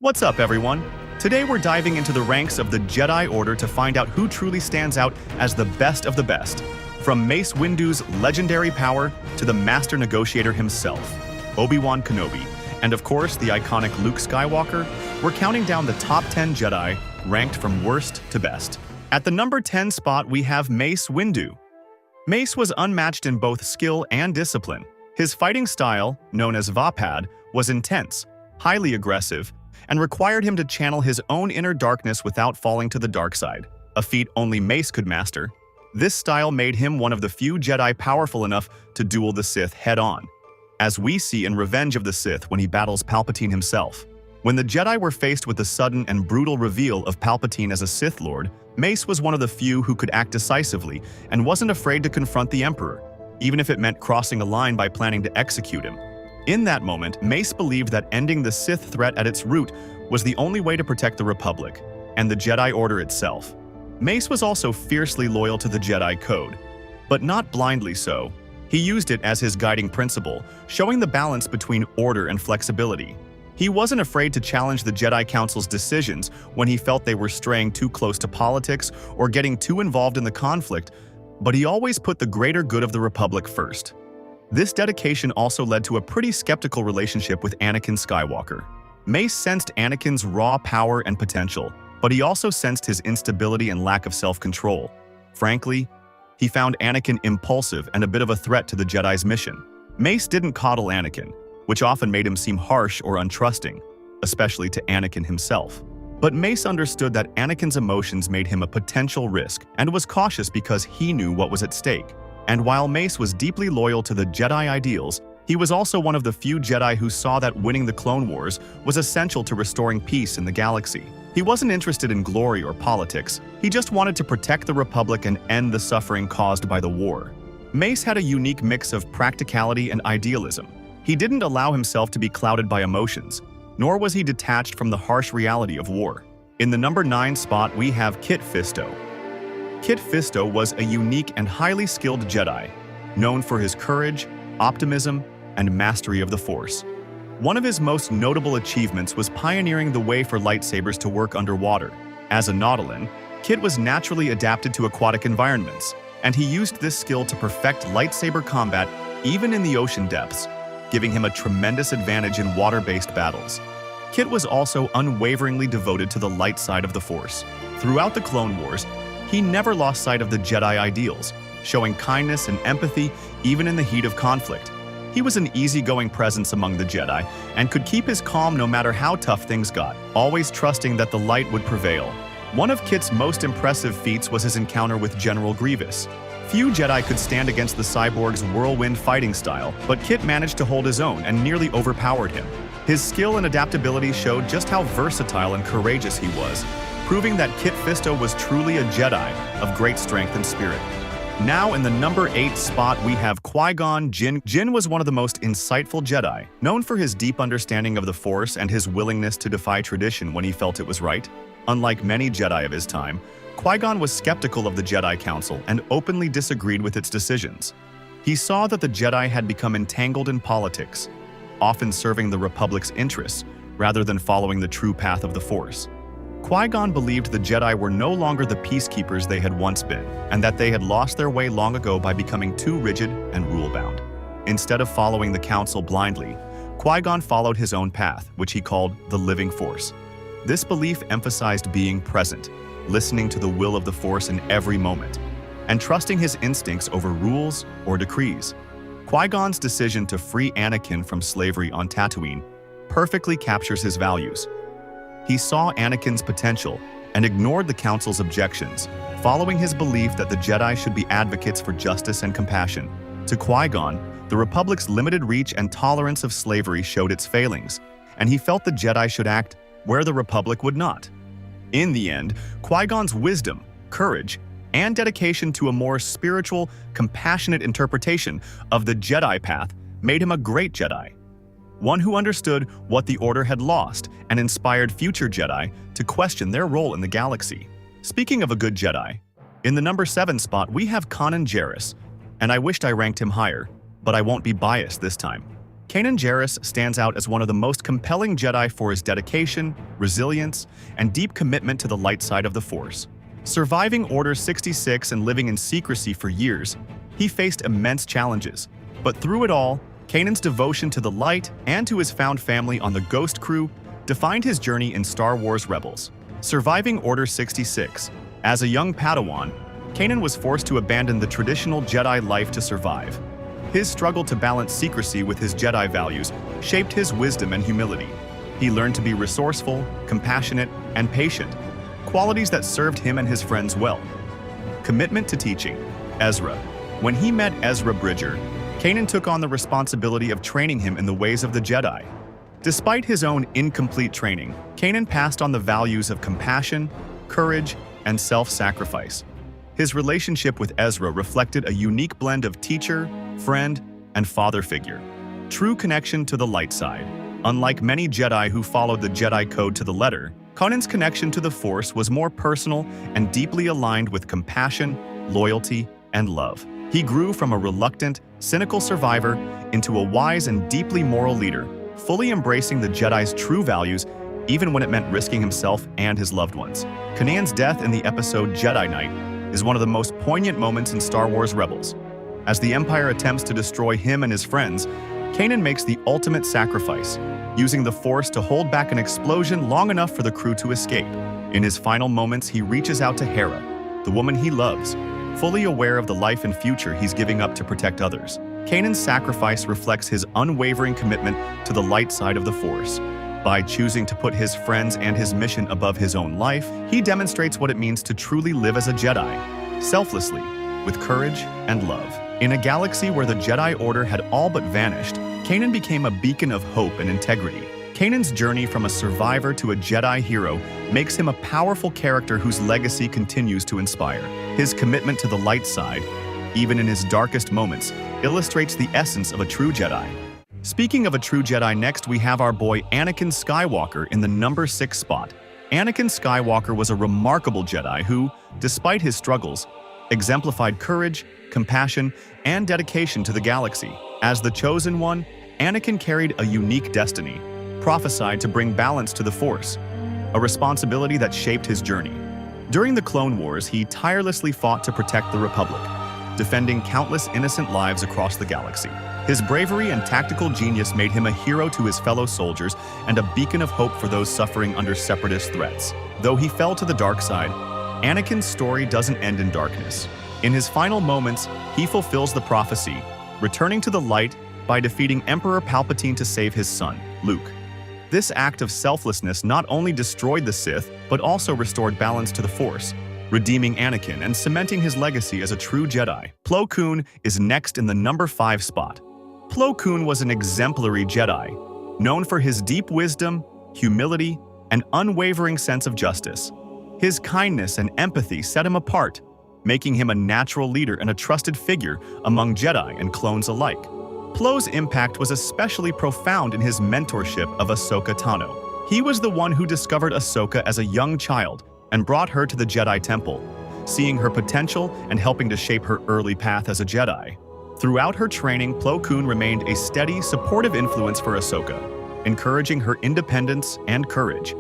What's up, everyone? Today we're diving into the ranks of the Jedi Order to find out who truly stands out as the best of the best. From Mace Windu's legendary power to the master negotiator himself, Obi-Wan Kenobi, and of course the iconic Luke Skywalker, we're counting down the top 10 Jedi ranked from worst to best. At the number 10 spot, we have Mace Windu. Mace was unmatched in both skill and discipline. His fighting style, known as Vapad, was intense, highly aggressive, and required him to channel his own inner darkness without falling to the dark side, a feat only Mace could master. This style made him one of the few Jedi powerful enough to duel the Sith head-on, as we see in Revenge of the Sith when he battles Palpatine himself. When the Jedi were faced with the sudden and brutal reveal of Palpatine as a Sith Lord, Mace was one of the few who could act decisively and wasn't afraid to confront the Emperor, even if it meant crossing a line by planning to execute him. In that moment, Mace believed that ending the Sith threat at its root was the only way to protect the Republic and the Jedi Order itself. Mace was also fiercely loyal to the Jedi Code, but not blindly so. He used it as his guiding principle, showing the balance between order and flexibility. He wasn't afraid to challenge the Jedi Council's decisions when he felt they were straying too close to politics or getting too involved in the conflict, but he always put the greater good of the Republic first. This dedication also led to a pretty skeptical relationship with Anakin Skywalker. Mace sensed Anakin's raw power and potential, but he also sensed his instability and lack of self-control. Frankly, he found Anakin impulsive and a bit of a threat to the Jedi's mission. Mace didn't coddle Anakin, which often made him seem harsh or untrusting, especially to Anakin himself. But Mace understood that Anakin's emotions made him a potential risk and was cautious because he knew what was at stake. And while Mace was deeply loyal to the Jedi ideals, he was also one of the few Jedi who saw that winning the Clone Wars was essential to restoring peace in the galaxy. He wasn't interested in glory or politics, he just wanted to protect the Republic and end the suffering caused by the war. Mace had a unique mix of practicality and idealism. He didn't allow himself to be clouded by emotions, nor was he detached from the harsh reality of war. In the number 9 spot, we have Kit Fisto. Kit Fisto was a unique and highly skilled Jedi, known for his courage, optimism, and mastery of the Force. One of his most notable achievements was pioneering the way for lightsabers to work underwater. As a Nautolan, Kit was naturally adapted to aquatic environments, and he used this skill to perfect lightsaber combat even in the ocean depths, giving him a tremendous advantage in water-based battles. Kit was also unwaveringly devoted to the light side of the Force. Throughout the Clone Wars, he never lost sight of the Jedi ideals, showing kindness and empathy even in the heat of conflict. He was an easygoing presence among the Jedi and could keep his calm no matter how tough things got, always trusting that the light would prevail. One of Kit's most impressive feats was his encounter with General Grievous. Few Jedi could stand against the cyborg's whirlwind fighting style, but Kit managed to hold his own and nearly overpowered him. His skill and adaptability showed just how versatile and courageous he was, proving that Kit Fisto was truly a Jedi of great strength and spirit. Now in the number 8 spot, we have Qui-Gon Jinn. Jinn was one of the most insightful Jedi, known for his deep understanding of the Force and his willingness to defy tradition when he felt it was right. Unlike many Jedi of his time, Qui-Gon was skeptical of the Jedi Council and openly disagreed with its decisions. He saw that the Jedi had become entangled in politics, often serving the Republic's interests rather than following the true path of the Force. Qui-Gon believed the Jedi were no longer the peacekeepers they had once been, and that they had lost their way long ago by becoming too rigid and rule-bound. Instead of following the Council blindly, Qui-Gon followed his own path, which he called the living Force. This belief emphasized being present, listening to the will of the Force in every moment, and trusting his instincts over rules or decrees. Qui-Gon's decision to free Anakin from slavery on Tatooine perfectly captures his values. He saw Anakin's potential and ignored the Council's objections, following his belief that the Jedi should be advocates for justice and compassion. To Qui-Gon, the Republic's limited reach and tolerance of slavery showed its failings, and he felt the Jedi should act where the Republic would not. In the end, Qui-Gon's wisdom, courage, and dedication to a more spiritual, compassionate interpretation of the Jedi path made him a great Jedi, one who understood what the Order had lost and inspired future Jedi to question their role in the galaxy. Speaking of a good Jedi, in the number 7 spot we have Kanan Jarrus, and I wished I ranked him higher, but I won't be biased this time. Kanan Jarrus stands out as one of the most compelling Jedi for his dedication, resilience, and deep commitment to the light side of the Force. Surviving Order 66 and living in secrecy for years, he faced immense challenges. But through it all, Kanan's devotion to the light and to his found family on the Ghost Crew defined his journey in Star Wars Rebels. Surviving Order 66. As a young Padawan, Kanan was forced to abandon the traditional Jedi life to survive. His struggle to balance secrecy with his Jedi values shaped his wisdom and humility. He learned to be resourceful, compassionate, and patient, qualities that served him and his friends well. Commitment to teaching. Ezra. When he met Ezra Bridger, Kanan took on the responsibility of training him in the ways of the Jedi. Despite his own incomplete training, Kanan passed on the values of compassion, courage, and self-sacrifice. His relationship with Ezra reflected a unique blend of teacher, friend, and father figure. True connection to the light side. Unlike many Jedi who followed the Jedi Code to the letter, Kanan's connection to the Force was more personal and deeply aligned with compassion, loyalty, and love. He grew from a reluctant, cynical survivor into a wise and deeply moral leader, fully embracing the Jedi's true values even when it meant risking himself and his loved ones. Kanan's death in the episode Jedi Knight is one of the most poignant moments in Star Wars Rebels. As the Empire attempts to destroy him and his friends, Kanan makes the ultimate sacrifice, using the Force to hold back an explosion long enough for the crew to escape. In his final moments, he reaches out to Hera, the woman he loves, fully aware of the life and future he's giving up to protect others. Kanan's sacrifice reflects his unwavering commitment to the light side of the Force. By choosing to put his friends and his mission above his own life, he demonstrates what it means to truly live as a Jedi, selflessly, with courage and love. In a galaxy where the Jedi Order had all but vanished, Kanan became a beacon of hope and integrity. Kanan's journey from a survivor to a Jedi hero makes him a powerful character whose legacy continues to inspire. His commitment to the light side, even in his darkest moments, illustrates the essence of a true Jedi. Speaking of a true Jedi, next we have our boy Anakin Skywalker in the number 6 spot. Anakin Skywalker was a remarkable Jedi who, despite his struggles, exemplified courage, compassion, and dedication to the galaxy. As the Chosen One, Anakin carried a unique destiny, prophesied to bring balance to the Force, a responsibility that shaped his journey. During the Clone Wars, he tirelessly fought to protect the Republic, defending countless innocent lives across the galaxy. His bravery and tactical genius made him a hero to his fellow soldiers and a beacon of hope for those suffering under separatist threats. Though he fell to the dark side, Anakin's story doesn't end in darkness. In his final moments, he fulfills the prophecy, returning to the light by defeating Emperor Palpatine to save his son, Luke. This act of selflessness not only destroyed the Sith, but also restored balance to the Force, redeeming Anakin and cementing his legacy as a true Jedi. Plo Koon is next in the number 5 spot. Plo Koon was an exemplary Jedi, known for his deep wisdom, humility, and unwavering sense of justice. His kindness and empathy set him apart, making him a natural leader and a trusted figure among Jedi and clones alike. Plo's impact was especially profound in his mentorship of Ahsoka Tano. He was the one who discovered Ahsoka as a young child and brought her to the Jedi Temple, seeing her potential and helping to shape her early path as a Jedi. Throughout her training, Plo Koon remained a steady, supportive influence for Ahsoka, encouraging her independence and courage.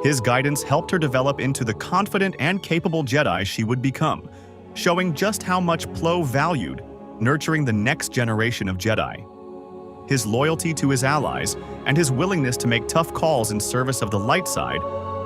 His guidance helped her develop into the confident and capable Jedi she would become, showing just how much Plo valued nurturing the next generation of Jedi. His loyalty to his allies and his willingness to make tough calls in service of the light side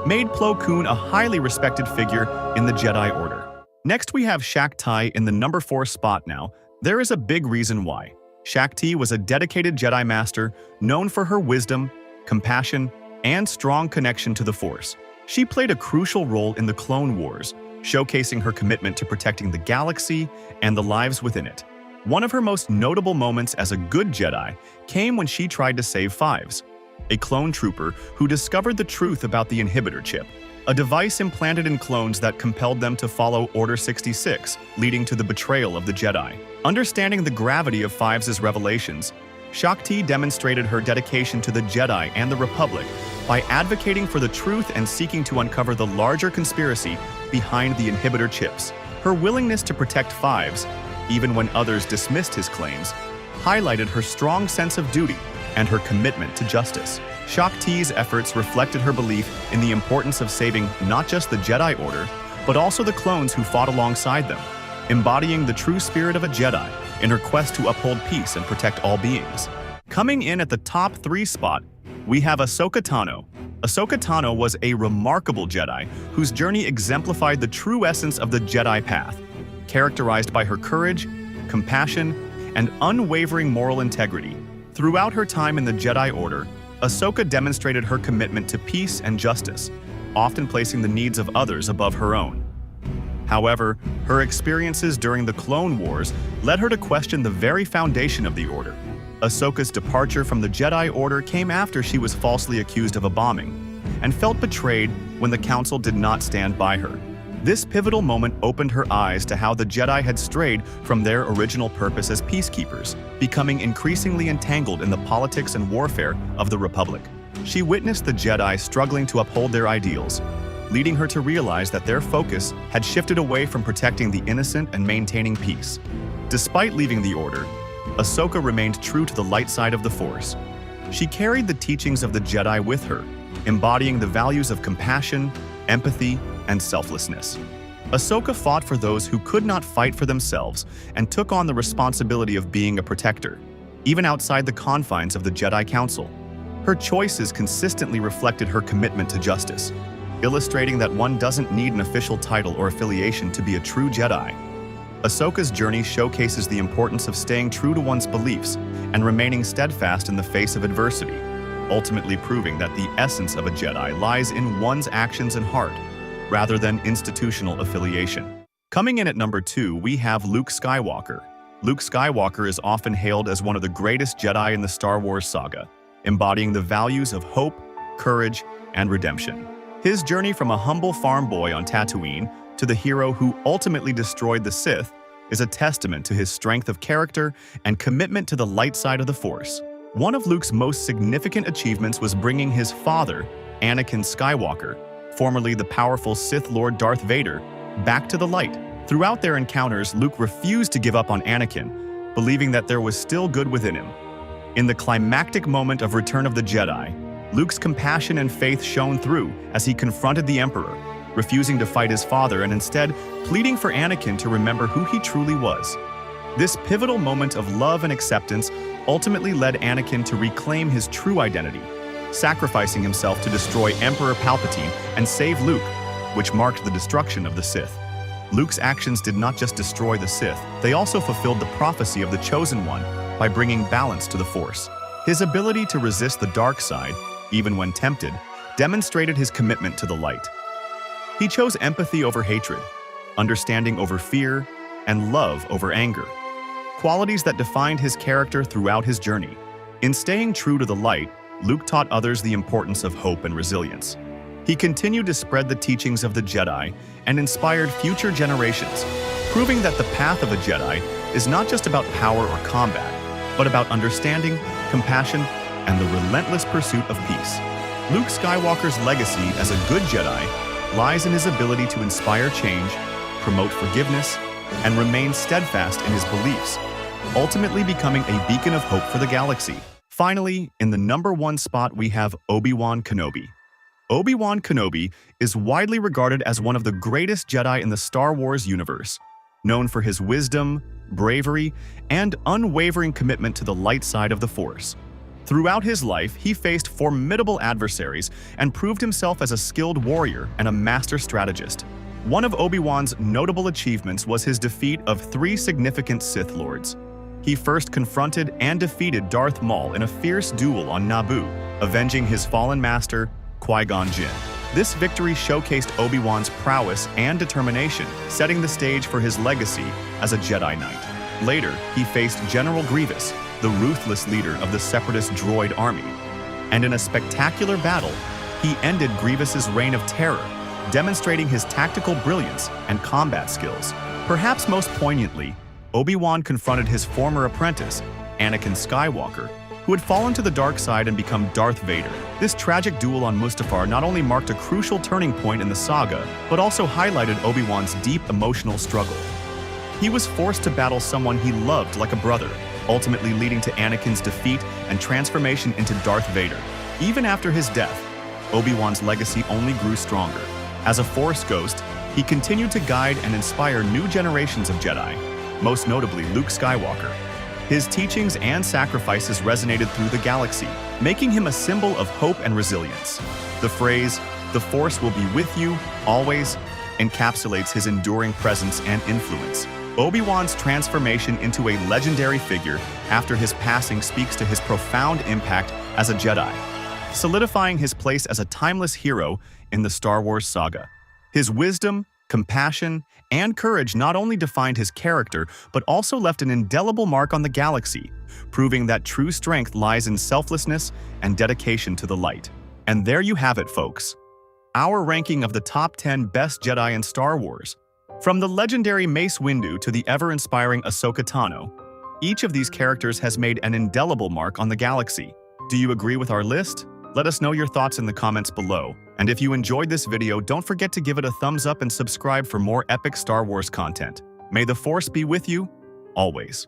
made Plo Koon a highly respected figure in the Jedi Order. Next we have Shaak Ti in the number 4 spot now. There is a big reason why. Shaak Ti was a dedicated Jedi Master known for her wisdom, compassion, and strong connection to the Force. She played a crucial role in the Clone Wars, showcasing her commitment to protecting the galaxy and the lives within it. One of her most notable moments as a good Jedi came when she tried to save Fives, a clone trooper who discovered the truth about the inhibitor chip, a device implanted in clones that compelled them to follow Order 66, leading to the betrayal of the Jedi. Understanding the gravity of Fives' revelations, Shaak Ti demonstrated her dedication to the Jedi and the Republic by advocating for the truth and seeking to uncover the larger conspiracy behind the inhibitor chips. Her willingness to protect Fives, even when others dismissed his claims, highlighted her strong sense of duty and her commitment to justice. Shaak Ti's efforts reflected her belief in the importance of saving not just the Jedi Order, but also the clones who fought alongside them, embodying the true spirit of a Jedi in her quest to uphold peace and protect all beings. Coming in at the top 3 spot, we have Ahsoka Tano. Ahsoka Tano was a remarkable Jedi whose journey exemplified the true essence of the Jedi path, characterized by her courage, compassion, and unwavering moral integrity. Throughout her time in the Jedi Order, Ahsoka demonstrated her commitment to peace and justice, often placing the needs of others above her own. However, her experiences during the Clone Wars led her to question the very foundation of the Order. Ahsoka's departure from the Jedi Order came after she was falsely accused of a bombing, and felt betrayed when the Council did not stand by her. This pivotal moment opened her eyes to how the Jedi had strayed from their original purpose as peacekeepers, becoming increasingly entangled in the politics and warfare of the Republic. She witnessed the Jedi struggling to uphold their ideals, leading her to realize that their focus had shifted away from protecting the innocent and maintaining peace. Despite leaving the Order, Ahsoka remained true to the light side of the Force. She carried the teachings of the Jedi with her, embodying the values of compassion, empathy, and selflessness. Ahsoka fought for those who could not fight for themselves and took on the responsibility of being a protector, even outside the confines of the Jedi Council. Her choices consistently reflected her commitment to justice, illustrating that one doesn't need an official title or affiliation to be a true Jedi. Ahsoka's journey showcases the importance of staying true to one's beliefs and remaining steadfast in the face of adversity, ultimately proving that the essence of a Jedi lies in one's actions and heart, rather than institutional affiliation. Coming in at number 2, we have Luke Skywalker. Luke Skywalker is often hailed as one of the greatest Jedi in the Star Wars saga, embodying the values of hope, courage, and redemption. His journey from a humble farm boy on Tatooine to the hero who ultimately destroyed the Sith is a testament to his strength of character and commitment to the light side of the Force. One of Luke's most significant achievements was bringing his father, Anakin Skywalker, formerly the powerful Sith Lord Darth Vader, back to the light. Throughout their encounters, Luke refused to give up on Anakin, believing that there was still good within him. In the climactic moment of Return of the Jedi, Luke's compassion and faith shone through as he confronted the Emperor, refusing to fight his father and instead pleading for Anakin to remember who he truly was. This pivotal moment of love and acceptance ultimately led Anakin to reclaim his true identity, sacrificing himself to destroy Emperor Palpatine and save Luke, which marked the destruction of the Sith. Luke's actions did not just destroy the Sith, they also fulfilled the prophecy of the Chosen One by bringing balance to the Force. His ability to resist the dark side, even when tempted, demonstrated his commitment to the light. He chose empathy over hatred, understanding over fear, and love over anger, qualities that defined his character throughout his journey. In staying true to the light, Luke taught others the importance of hope and resilience. He continued to spread the teachings of the Jedi and inspired future generations, proving that the path of a Jedi is not just about power or combat, but about understanding, compassion, and the relentless pursuit of peace. Luke Skywalker's legacy as a good Jedi lies in his ability to inspire change, promote forgiveness, and remain steadfast in his beliefs, ultimately becoming a beacon of hope for the galaxy. Finally, in the number 1 spot, we have Obi-Wan Kenobi. Obi-Wan Kenobi is widely regarded as one of the greatest Jedi in the Star Wars universe, known for his wisdom, bravery, and unwavering commitment to the light side of the Force. Throughout his life, he faced formidable adversaries and proved himself as a skilled warrior and a master strategist. One of Obi-Wan's notable achievements was his defeat of 3 significant Sith Lords. He first confronted and defeated Darth Maul in a fierce duel on Naboo, avenging his fallen master, Qui-Gon Jinn. This victory showcased Obi-Wan's prowess and determination, setting the stage for his legacy as a Jedi Knight. Later, he faced General Grievous, the ruthless leader of the Separatist droid army, and in a spectacular battle, he ended Grievous's reign of terror, demonstrating his tactical brilliance and combat skills. Perhaps most poignantly, Obi-Wan confronted his former apprentice, Anakin Skywalker, who had fallen to the dark side and become Darth Vader. This tragic duel on Mustafar not only marked a crucial turning point in the saga, but also highlighted Obi-Wan's deep emotional struggle. He was forced to battle someone he loved like a brother, ultimately leading to Anakin's defeat and transformation into Darth Vader. Even after his death, Obi-Wan's legacy only grew stronger. As a Force ghost, he continued to guide and inspire new generations of Jedi, most notably Luke Skywalker. His teachings and sacrifices resonated through the galaxy, making him a symbol of hope and resilience. The phrase, "The Force will be with you, always," encapsulates his enduring presence and influence. Obi-Wan's transformation into a legendary figure after his passing speaks to his profound impact as a Jedi, solidifying his place as a timeless hero in the Star Wars saga. His wisdom, compassion, and courage not only defined his character, but also left an indelible mark on the galaxy, proving that true strength lies in selflessness and dedication to the light. And there you have it, folks. Our ranking of the top 10 best Jedi in Star Wars. From the legendary Mace Windu to the ever-inspiring Ahsoka Tano, each of these characters has made an indelible mark on the galaxy. Do you agree with our list? Let us know your thoughts in the comments below. And if you enjoyed this video, don't forget to give it a thumbs up and subscribe for more epic Star Wars content. May the Force be with you, always.